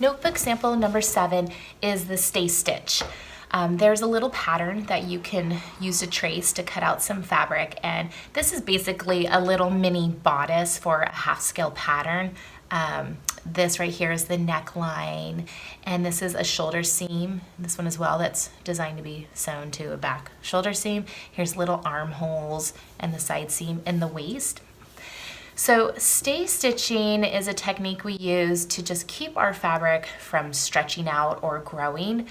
Notebook sample number 7 is the stay stitch. There's a little pattern that you can use to trace to cut out some fabric, and this is basically a little mini bodice for a half scale pattern. This right here is the neckline, and this is a shoulder seam. This one as well, that's designed to be sewn to a back shoulder seam. Here's little armholes and the side seam in the waist. So stay stitching is a technique we use to just keep our fabric from stretching out or growing.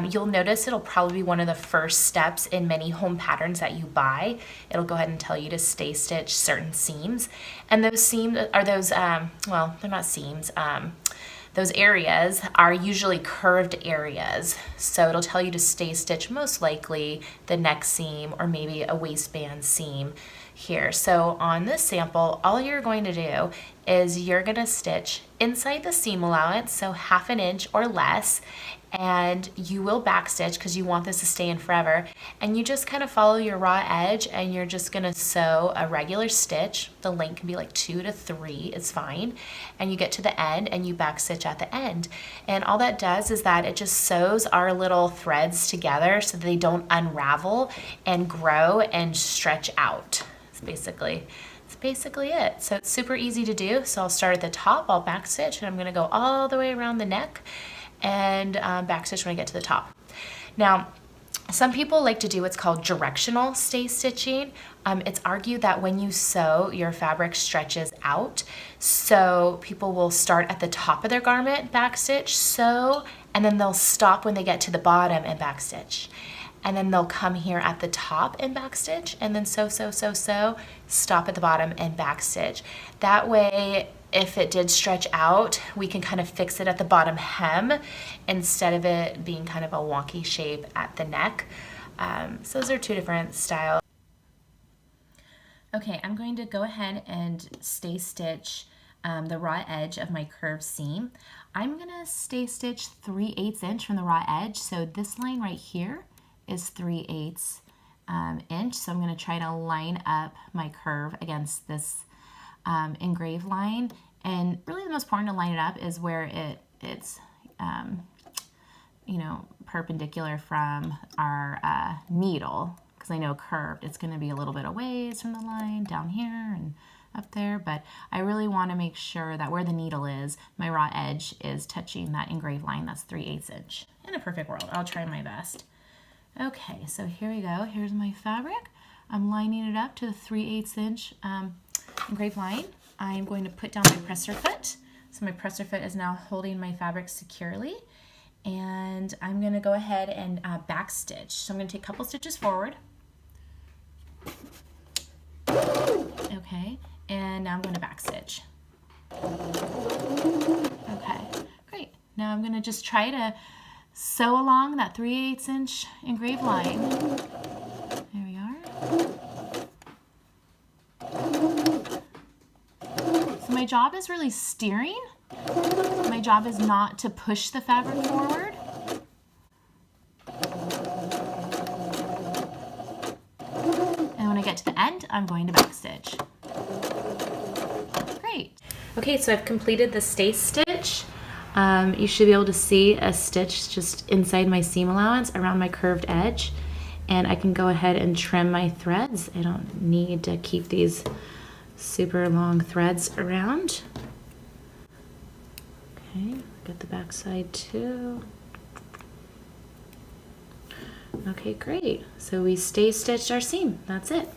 You'll notice it'll probably be one of the first steps in many home patterns that you buy. It'll go ahead and tell you to stay stitch certain seams. And those seams are those, well, they're not seams. Those areas are usually curved areas. So it'll tell you to stay stitch most likely the neck seam or maybe a waistband seam here. So on this sample, all you're going to do is you're going to stitch inside the seam allowance, so 1/2 inch or less, and you will backstitch because you want this to stay in forever, and you just kind of follow your raw edge and you're just going to sew a regular stitch. The length can be like 2 to 3, it's fine, and you get to the end and you backstitch at the end. And all that does is that it just sews our little threads together so that they don't unravel and grow and stretch out. That's basically it. So it's super easy to do. So I'll start at the top, I'll backstitch, and I'm going to go all the way around the neck and backstitch when I get to the top. Now, some people like to do what's called directional stay stitching. It's argued that when you sew, your fabric stretches out. So people will start at the top of their garment, backstitch, sew, and then they'll stop when they get to the bottom and backstitch. And then they'll come here at the top and backstitch, and then sew, stop at the bottom and backstitch. That way, if it did stretch out, we can kind of fix it at the bottom hem instead of it being kind of a wonky shape at the neck. So those are two different styles. Okay, I'm going to go ahead and stay stitch the raw edge of my curved seam. I'm gonna stay stitch 3/8 inch from the raw edge. So this line right here is 3/8 inch. So I'm going to try to line up my curve against this engraved line. And really the most important to line it up is where it's perpendicular from our needle, because I know curved, it's going to be a little bit a ways from the line down here and up there, but I really want to make sure that where the needle is, my raw edge is touching that engraved line. That's 3/8 inch. In a perfect world, I'll try my best. Okay, so here we go. Here's my fabric. I'm lining it up to the 3/8 inch engraved line. I'm going to put down my presser foot. So my presser foot is now holding my fabric securely. And I'm going to go ahead and backstitch. So I'm going to take a couple stitches forward. Okay, and now I'm going to backstitch. Okay, great. Now I'm going to just try to sew along that 3/8 inch engraved line. There we are. So my job is really steering. My job is not to push the fabric forward. And when I get to the end, I'm going to backstitch. Great. Okay, so I've completed the stay stitch. You should be able to see a stitch just inside my seam allowance around my curved edge, and I can go ahead and trim my threads. I don't need to keep these super long threads around. Okay, get the back side too. Okay, great. So we stay stitched our seam. That's it.